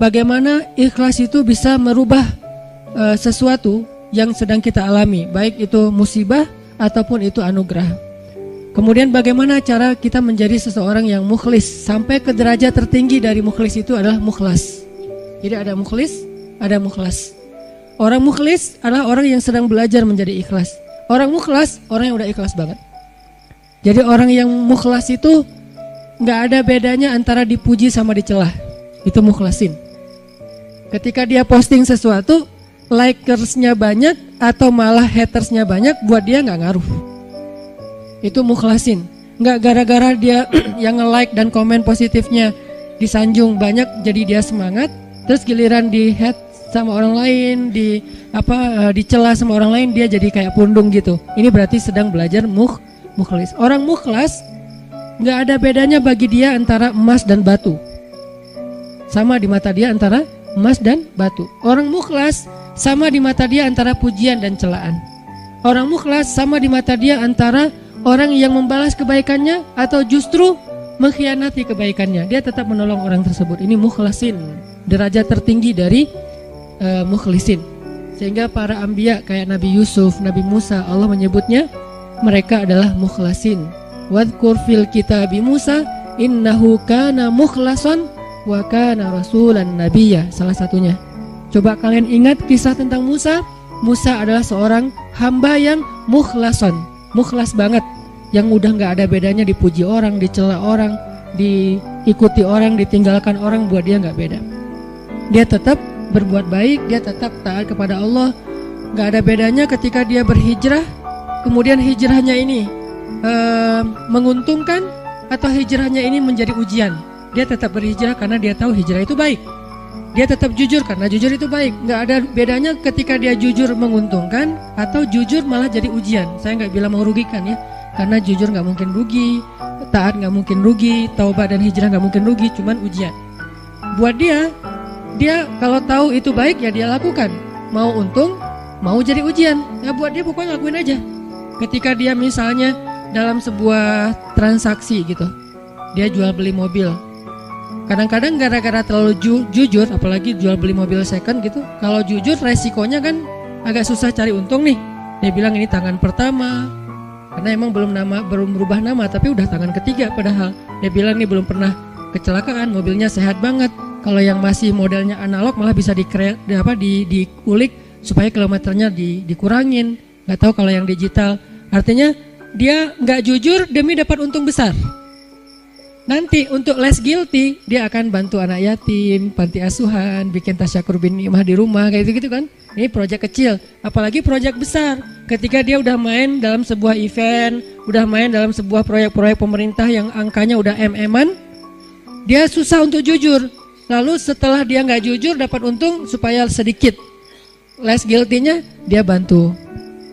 bagaimana ikhlas itu bisa merubah sesuatu yang sedang kita alami, baik itu musibah ataupun itu anugerah. Kemudian bagaimana cara kita menjadi seseorang yang mukhlis, sampai ke derajat tertinggi dari mukhlis itu adalah mukhlas. Jadi ada mukhlis, ada mukhlas. Orang mukhlis adalah orang yang sedang belajar menjadi ikhlas. Orang mukhlas, orang yang udah ikhlas banget. Jadi orang yang mukhlas itu nggak ada bedanya antara dipuji sama dicela. Itu mukhlasin. Ketika dia posting sesuatu, likersnya banyak atau malah hatersnya banyak, buat dia nggak ngaruh. Itu mukhlasin. Nggak gara-gara dia yang nge-like dan komen positifnya disanjung banyak, jadi dia semangat. Terus giliran di hate sama orang lain, dicela sama orang lain, dia jadi kayak pundung gitu. Ini berarti sedang belajar mukhlis. Orang mukhlas nggak ada bedanya bagi dia antara emas dan batu. Sama di mata dia antara emas dan batu. Orang mukhlas sama di mata dia antara pujian dan celaan. Orang mukhlas sama di mata dia antara orang yang membalas kebaikannya atau justru mengkhianati kebaikannya. Dia tetap menolong orang tersebut. Ini mukhlasin, derajat tertinggi dari mukhlisin. Sehingga para anbiya kayak Nabi Yusuf, Nabi Musa, Allah menyebutnya mereka adalah mukhlasin. Wadhkur fil kitabi Musa innahu kana mukhlasan wa kana rasulan nabiyya. Salah satunya. Coba kalian ingat kisah tentang Musa. Musa adalah seorang hamba yang mukhlason, mukhlas banget, yang udah nggak ada bedanya dipuji orang, dicela orang, diikuti orang, ditinggalkan orang, buat dia nggak beda. Dia tetap berbuat baik, dia tetap taat kepada Allah. Nggak ada bedanya ketika dia berhijrah, kemudian hijrahnya ini menguntungkan atau hijrahnya ini menjadi ujian. Dia tetap berhijrah karena dia tahu hijrah itu baik. Dia tetap jujur karena jujur itu baik. Nggak ada bedanya ketika dia jujur menguntungkan atau jujur malah jadi ujian. Saya nggak bilang merugikan ya, karena jujur nggak mungkin rugi, taat nggak mungkin rugi, taubat dan hijrah nggak mungkin rugi, cuman ujian. Buat dia kalau tahu itu baik ya dia lakukan. Mau untung, mau jadi ujian, ya buat dia pokoknya lakuin aja. Ketika dia misalnya dalam sebuah transaksi gitu, dia jual beli mobil. Kadang-kadang gara-gara terlalu jujur, apalagi jual beli mobil second gitu, kalau jujur resikonya kan agak susah cari untung nih. Dia bilang ini tangan pertama, karena emang belum berubah nama, tapi udah tangan ketiga padahal. Dia bilang ini belum pernah kecelakaan, mobilnya sehat banget. Kalau yang masih modelnya analog malah bisa diulik supaya kilometernya dikurangin. Nggak tahu kalau yang digital. Artinya dia nggak jujur demi dapat untung besar. Nanti untuk less guilty dia akan bantu anak yatim, panti asuhan, bikin tasyakur bin ni'mah di rumah kayak gitu kan. Ini proyek kecil, apalagi proyek besar. Ketika dia udah main dalam sebuah event, udah main dalam sebuah proyek-proyek pemerintah yang angkanya udah MM-an, dia susah untuk jujur. Lalu setelah dia nggak jujur dapat untung supaya sedikit less guilty-nya, dia bantu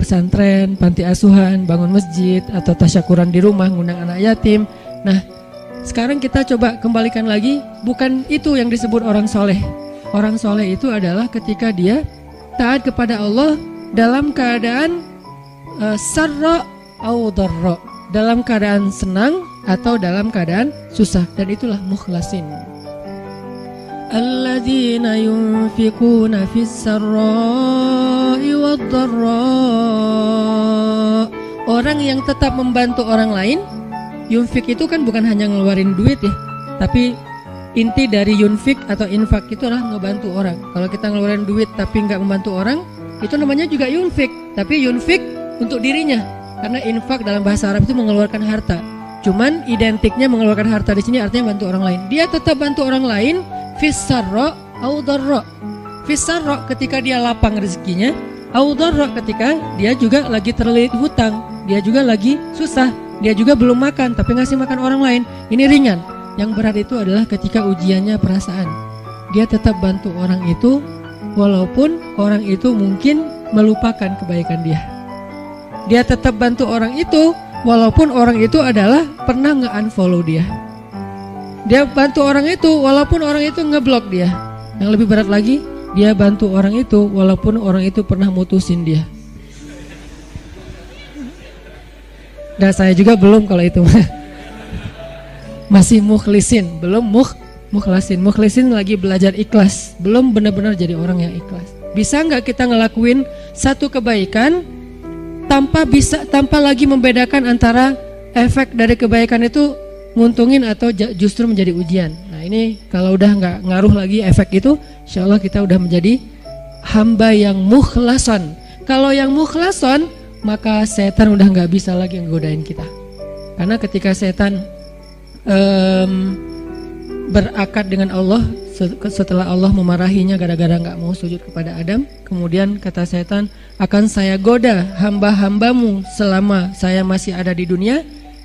pesantren, panti asuhan, bangun masjid atau tasyakuran di rumah, ngundang anak yatim. Nah, sekarang kita coba kembalikan lagi, bukan itu yang disebut orang soleh. Orang soleh itu adalah ketika dia taat kepada Allah dalam keadaan sarra au dharra, dalam keadaan senang atau dalam keadaan susah, dan itulah mukhlasin. Alladzina yunfikuna fis sarra'i wad dharra. Orang yang tetap membantu orang lain. Yunfik itu kan bukan hanya ngeluarin duit ya, tapi inti dari yunfik atau infak itu adalah ngebantu orang. Kalau kita ngeluarin duit tapi nggak membantu orang, itu namanya juga yunfik. Tapi yunfik untuk dirinya, karena infak dalam bahasa Arab itu mengeluarkan harta. Cuman identiknya mengeluarkan harta di sini artinya bantu orang lain. Dia tetap bantu orang lain, fis sarra au dharra. Fis sarra ketika dia lapang rezekinya, au dharra ketika dia juga lagi terlilit hutang, dia juga lagi susah. Dia juga belum makan tapi ngasih makan orang lain. Ini ringan. Yang berat itu adalah ketika ujiannya perasaan. Dia tetap bantu orang itu walaupun orang itu mungkin melupakan kebaikan dia. Dia tetap bantu orang itu walaupun orang itu adalah pernah nge-unfollow dia. Dia bantu orang itu walaupun orang itu ngeblok dia. Yang lebih berat lagi, dia bantu orang itu walaupun orang itu pernah mutusin dia. Dan saya juga belum kalau itu masih mukhlisin, belum Mukhlisin lagi belajar ikhlas, belum benar-benar jadi orang yang ikhlas. Bisa nggak kita ngelakuin satu kebaikan tanpa lagi membedakan antara efek dari kebaikan itu nguntungin atau justru menjadi ujian. Nah ini kalau udah nggak ngaruh lagi efek itu, insya Allah kita udah menjadi hamba yang mukhlason. Kalau yang mukhlason, maka setan udah nggak bisa lagi nggodain kita. Karena ketika setan berakad dengan Allah setelah Allah memarahinya gara-gara nggak mau sujud kepada Adam, kemudian kata setan, akan saya goda hamba-hambamu selama saya masih ada di dunia,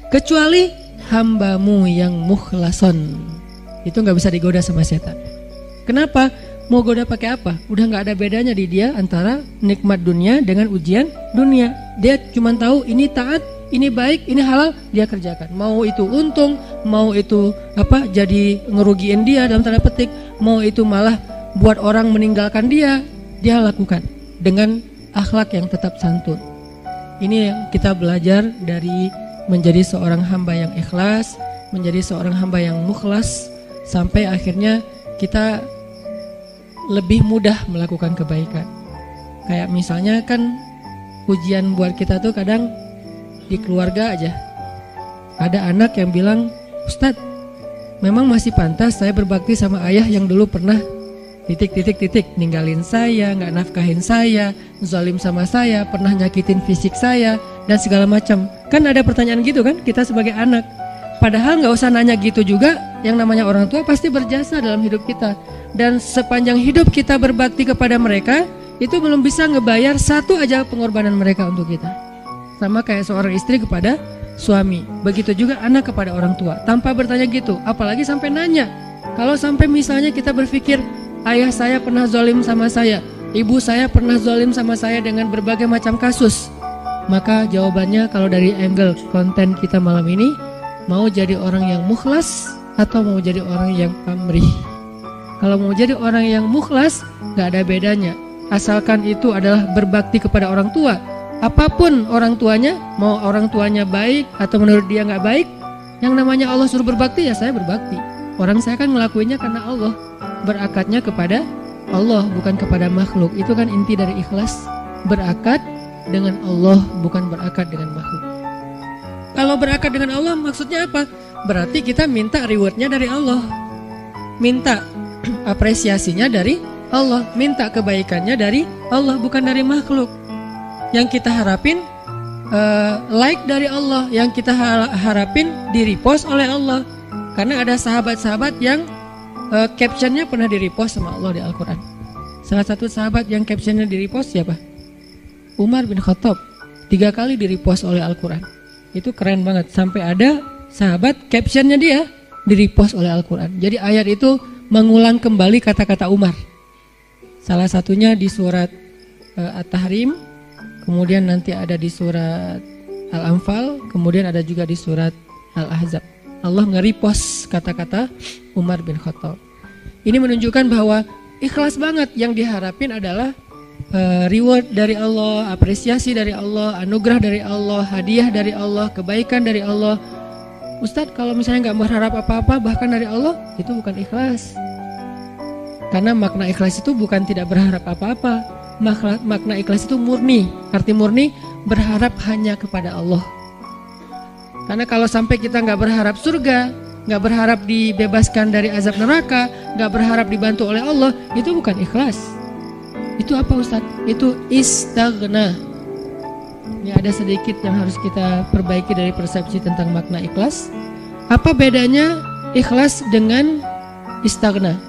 kecuali hambamu yang mukhlason. Itu nggak bisa digoda sama setan. Kenapa? Mau goda pakai apa? Udah nggak ada bedanya di dia antara nikmat dunia dengan ujian dunia. Dia cuma tahu ini taat, ini baik, ini halal, dia kerjakan. Mau itu untung, mau itu jadi ngerugiin dia dalam tanda petik, mau itu malah buat orang meninggalkan dia lakukan dengan akhlak yang tetap santun. Ini yang kita belajar dari menjadi seorang hamba yang ikhlas, menjadi seorang hamba yang mukhlas, sampai akhirnya kita lebih mudah melakukan kebaikan. Kayak misalnya kan ujian buat kita tuh kadang di keluarga aja. Ada anak yang bilang, Ustadz, memang masih pantas saya berbakti sama ayah yang dulu pernah ninggalin saya, nggak nafkahin saya, zalim sama saya, pernah nyakitin fisik saya, dan segala macam. Kan ada pertanyaan gitu kan kita sebagai anak. Padahal nggak usah nanya gitu juga, yang namanya orang tua pasti berjasa dalam hidup kita. Dan sepanjang hidup kita berbakti kepada mereka, itu belum bisa ngebayar satu aja pengorbanan mereka untuk kita. Sama kayak seorang istri kepada suami, begitu juga anak kepada orang tua, tanpa bertanya gitu, apalagi sampai nanya. Kalau sampai misalnya kita berpikir, ayah saya pernah zalim sama saya, ibu saya pernah zalim sama saya dengan berbagai macam kasus, maka jawabannya kalau dari angle konten kita malam ini, mau jadi orang yang mukhlas atau mau jadi orang yang pamrih. Kalau mau jadi orang yang mukhlas, gak ada bedanya, asalkan itu adalah berbakti kepada orang tua. Apapun orang tuanya, mau orang tuanya baik atau menurut dia gak baik, yang namanya Allah suruh berbakti, ya saya berbakti. Orang saya kan ngelakuinnya karena Allah, berakadnya kepada Allah, bukan kepada makhluk. Itu kan inti dari ikhlas, berakad dengan Allah, bukan berakad dengan makhluk. Kalau berakad dengan Allah maksudnya apa? Berarti kita minta rewardnya dari Allah, minta apresiasinya dari Allah, minta kebaikannya dari Allah, bukan dari makhluk. Yang kita harapin like dari Allah, yang kita harapin di repost oleh Allah. Karena ada sahabat-sahabat yang captionnya pernah di repost sama Allah di Al-Quran. Salah satu sahabat yang captionnya di repost siapa? Umar bin Khattab, 3 kali di repost oleh Al-Quran. Itu keren banget, sampai ada sahabat captionnya dia di repost oleh Al-Quran. Jadi ayat itu mengulang kembali kata-kata Umar. Salah satunya di surat At-Tahrim, kemudian nanti ada di surat Al-Anfal, kemudian ada juga di surat Al-Ahzab. Allah nge-repost kata-kata Umar bin Khattab. Ini menunjukkan bahwa ikhlas banget, yang diharapin adalah reward dari Allah, apresiasi dari Allah, anugerah dari Allah, hadiah dari Allah, kebaikan dari Allah. Ustadz, kalau misalnya nggak berharap apa-apa bahkan dari Allah, itu bukan ikhlas. Karena makna ikhlas itu bukan tidak berharap apa-apa. Makna ikhlas itu murni. Arti murni berharap hanya kepada Allah. Karena kalau sampai kita nggak berharap surga, nggak berharap dibebaskan dari azab neraka, nggak berharap dibantu oleh Allah, itu bukan ikhlas. Itu apa Ustadz? Itu istaghna. Ini ada sedikit yang harus kita perbaiki dari persepsi tentang makna ikhlas. Apa bedanya ikhlas dengan istaghna?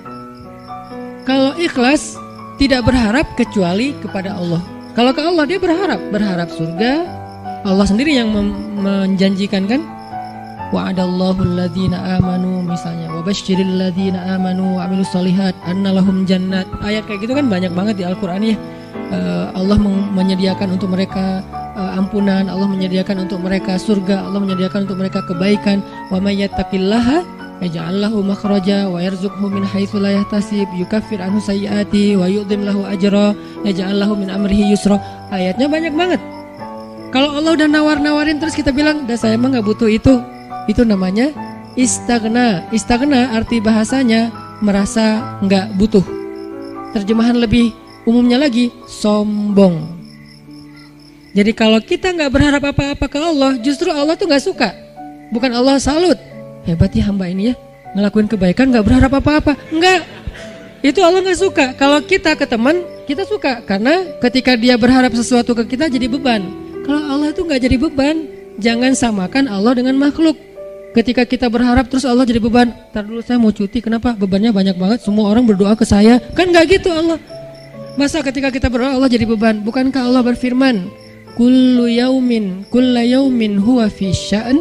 Kalau ikhlas tidak berharap kecuali kepada Allah. Kalau ke Allah dia berharap surga. Allah sendiri yang menjanjikan kan? Wa'adallahu alladhina amanu misalnya, wa basyiril ladzina amanu wa amilus solihat anna lahum jannat. Ayat kayak gitu kan banyak banget di Al-Qur'an ya. Allah menyediakan untuk mereka ampunan, Allah menyediakan untuk mereka surga, Allah menyediakan untuk mereka kebaikan. Wa may yattaqillaha yaj'al lahu makhraja wa yarzuqhu min haitsu la yahtasib, yukaffir anhu sayyiati wa yu'dhim lahu ajra, yaj'al lahu min amrihi yusra. Ayatnya banyak banget. Kalau Allah udah nawar-nawarin terus kita bilang, "Dah saya emang enggak butuh itu." Itu namanya istagna. Istagna arti bahasanya merasa nggak butuh. Terjemahan lebih umumnya lagi, sombong. Jadi kalau kita nggak berharap apa-apa ke Allah, justru Allah tuh nggak suka. Bukan Allah salut, hebat ya hamba ini ya, ngelakuin kebaikan nggak berharap apa-apa. Enggak, itu Allah nggak suka. Kalau kita ke teman, kita suka. Karena ketika dia berharap sesuatu ke kita jadi beban. Kalau Allah itu nggak jadi beban. Jangan samakan Allah dengan makhluk. Ketika kita berharap terus Allah jadi beban. Ntar dulu saya mau cuti, kenapa? Bebannya banyak banget, semua orang berdoa ke saya. Kan nggak gitu Allah. Masa ketika kita berdoa Allah jadi beban? Bukankah Allah berfirman, kullu yaumin huwa fi sya'an.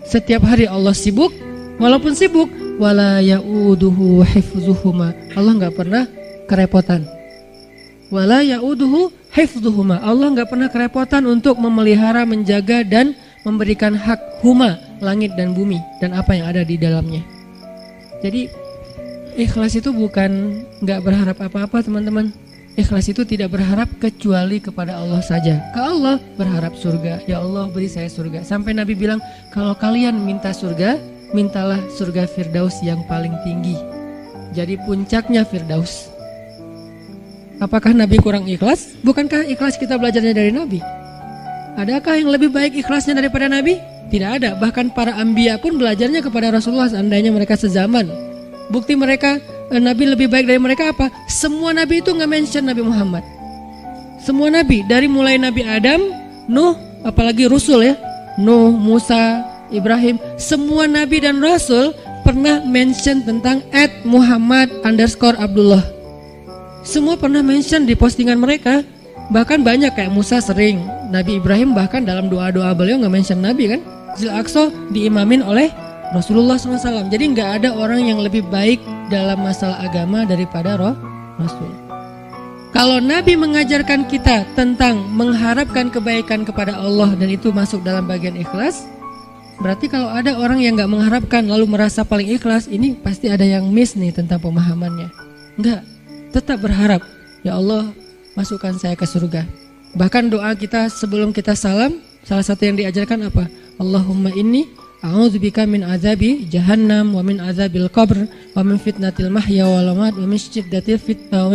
Setiap hari Allah sibuk, walaupun sibuk, wala ya'uduhu hifzuhuma. Allah nggak pernah kerepotan. Wala ya'uduhu hifzuhuma. Allah nggak pernah kerepotan untuk memelihara, menjaga dan memberikan hak huma, langit dan bumi dan apa yang ada di dalamnya. Jadi ikhlas itu bukan nggak berharap apa-apa teman-teman. Ikhlas itu tidak berharap kecuali kepada Allah saja. Ke Allah berharap surga. Ya Allah beri saya surga. Sampai Nabi bilang, kalau kalian minta surga, mintalah surga Firdaus yang paling tinggi. Jadi puncaknya Firdaus. Apakah Nabi kurang ikhlas? Bukankah ikhlas kita belajarnya dari Nabi? Adakah yang lebih baik ikhlasnya daripada Nabi? Tidak ada. Bahkan para anbiya pun belajarnya kepada Rasulullah seandainya mereka sezaman. Bukti mereka Nabi lebih baik dari mereka apa? Semua Nabi itu nggak mention Nabi Muhammad. Semua Nabi dari mulai Nabi Adam, Nuh, apalagi Rasul ya, Nuh, Musa, Ibrahim, semua Nabi dan Rasul pernah mention tentang @Muhammad_Abdullah. Semua pernah mention di postingan mereka. Bahkan banyak kayak Musa sering, Nabi Ibrahim bahkan dalam doa-doa beliau nggak mention Nabi kan. Masjidil Aqsa diimamin oleh Rasulullah SAW. Jadi nggak ada orang yang lebih baik dalam masalah agama daripada Rasul. Kalau Nabi mengajarkan kita tentang mengharapkan kebaikan kepada Allah dan itu masuk dalam bagian ikhlas, berarti kalau ada orang yang nggak mengharapkan lalu merasa paling ikhlas, ini pasti ada yang miss nih tentang pemahamannya. Enggak, tetap berharap, ya Allah masukkan saya ke surga. Bahkan doa kita sebelum kita salam, salah satu yang diajarkan apa? Allahumma inni a'udzubika min azabi jahannam wa min azabil qabr wa min fitnatil mahya wal mamat wa min syiddatil fitnah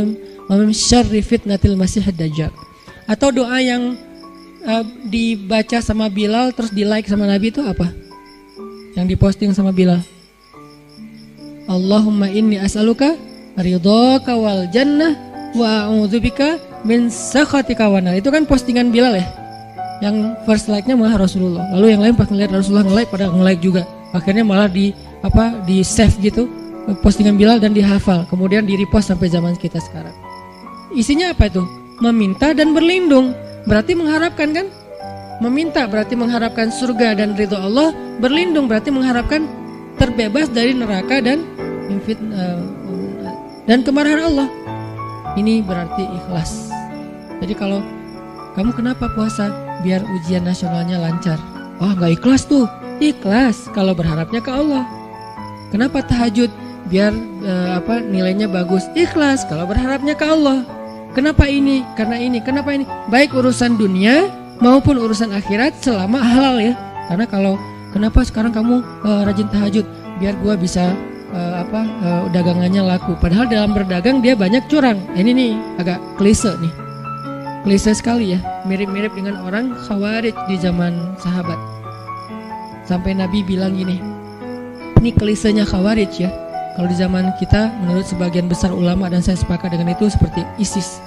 wa min syarri fitnatil masiihid dajjal. Atau doa yang dibaca sama Bilal terus di like sama Nabi itu apa? Yang diposting sama Bilal. Allahumma inni as'aluka ridhaka wal jannah wa a'udzubika min sakhatika wan nar. Itu kan postingan Bilal ya. Yang first like-nya malah Rasulullah. Lalu yang lain pas ngeliat Rasulullah nge-like pada nge-like juga. Akhirnya malah di save gitu postingan Bilal dan dihafal. Kemudian di repost sampai zaman kita sekarang. Isinya apa itu? Meminta dan berlindung. Berarti mengharapkan kan? Meminta berarti mengharapkan surga dan ridho Allah. Berlindung berarti mengharapkan terbebas dari neraka dan kemarahan Allah. Ini berarti ikhlas. Jadi kalau kamu kenapa puasa? Biar ujian nasionalnya lancar. Oh gak ikhlas tuh. Ikhlas kalau berharapnya ke Allah. Kenapa tahajud? Biar nilainya bagus. Ikhlas kalau berharapnya ke Allah. Kenapa ini? Karena ini. Kenapa ini? Baik urusan dunia maupun urusan akhirat selama halal ya. Karena kalau kenapa sekarang kamu rajin tahajud? Biar gua bisa dagangannya laku. Padahal dalam berdagang dia banyak curang. Ini nih agak klise nih. Klise sekali ya, mirip-mirip dengan orang Khawarij di zaman sahabat. Sampai Nabi bilang gini, ini klisenya Khawarij ya. Kalau di zaman kita menurut sebagian besar ulama dan saya sepakat dengan itu seperti ISIS.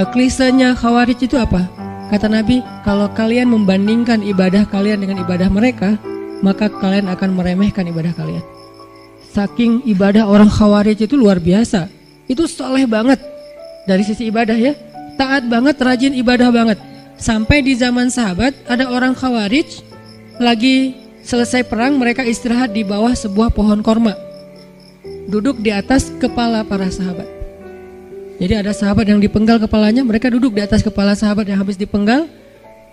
Klisenya Khawarij itu apa? Kata Nabi, kalau kalian membandingkan ibadah kalian dengan ibadah mereka, maka kalian akan meremehkan ibadah kalian. Saking ibadah orang Khawarij itu luar biasa. Itu soleh banget dari sisi ibadah ya. Taat banget, rajin ibadah banget. Sampai di zaman sahabat ada orang Khawarij lagi selesai perang, mereka istirahat di bawah sebuah pohon korma. Duduk di atas kepala para sahabat. Jadi ada sahabat yang dipenggal kepalanya, mereka duduk di atas kepala sahabat yang habis dipenggal.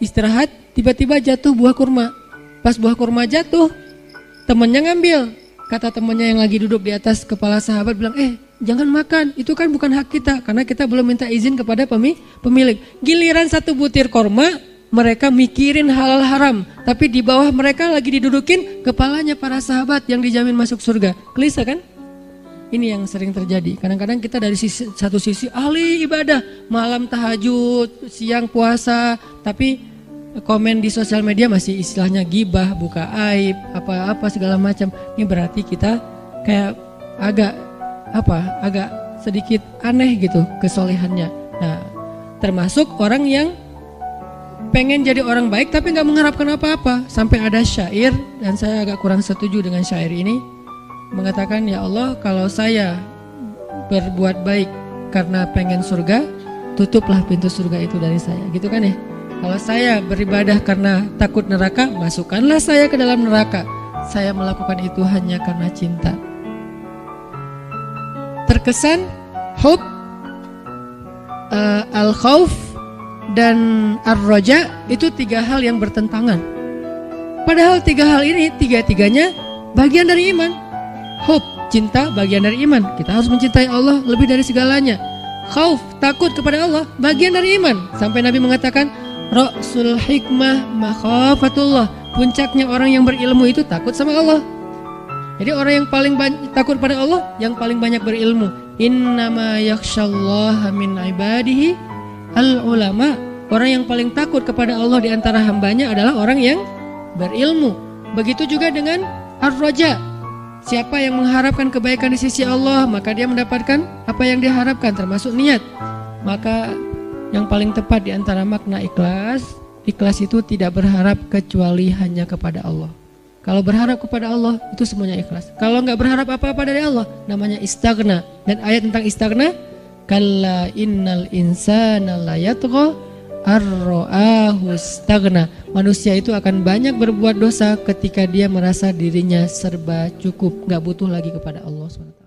Istirahat, tiba-tiba jatuh buah kurma. Pas buah kurma jatuh, temannya ngambil. Kata temannya yang lagi duduk di atas kepala sahabat bilang, jangan makan, itu kan bukan hak kita karena kita belum minta izin kepada pemilik. Giliran satu butir korma mereka mikirin halal haram, tapi di bawah mereka lagi didudukin kepalanya para sahabat yang dijamin masuk surga. Gelisah kan? Ini yang sering terjadi. Kadang-kadang kita dari satu sisi ahli ibadah, malam tahajud, siang puasa, tapi komen di sosial media masih istilahnya gibah, buka aib, apa-apa segala macam. Ini berarti kita kayak agak sedikit aneh gitu kesolehannya. Nah, termasuk orang yang pengen jadi orang baik tapi nggak mengharapkan apa-apa. Sampai ada syair, dan saya agak kurang setuju dengan syair ini, mengatakan, ya Allah, kalau saya berbuat baik karena pengen surga, tutuplah pintu surga itu dari saya, gitu kan ya. Kalau saya beribadah karena takut neraka, masukkanlah saya ke dalam neraka. Saya melakukan itu hanya karena cinta. Terkesan hub, al-khauf, dan ar-roja itu tiga hal yang bertentangan. Padahal tiga hal ini tiga-tiganya bagian dari iman. Hub, cinta, bagian dari iman. Kita harus mencintai Allah lebih dari segalanya. Khauf, takut kepada Allah, bagian dari iman. Sampai Nabi mengatakan, Ra'sul hikmah makhafatullah. Puncaknya orang yang berilmu itu takut sama Allah. Jadi orang yang paling takut pada Allah, yang paling banyak berilmu. Innama yakhsyallaha min ibadihi al-ulama. Orang yang paling takut kepada Allah di antara hambanya adalah orang yang berilmu. Begitu juga dengan ar-raja. Siapa yang mengharapkan kebaikan di sisi Allah, maka dia mendapatkan apa yang diharapkan, termasuk niat. Maka yang paling tepat di antara makna ikhlas, ikhlas itu tidak berharap kecuali hanya kepada Allah. Kalau berharap kepada Allah, itu semuanya ikhlas. Kalau nggak berharap apa-apa dari Allah, namanya istaghna. Dan ayat tentang istaghna, kalla innal insana la yatgha ar-ra'ahu istaghna. Manusia itu akan banyak berbuat dosa ketika dia merasa dirinya serba cukup, nggak butuh lagi kepada Allah SWT.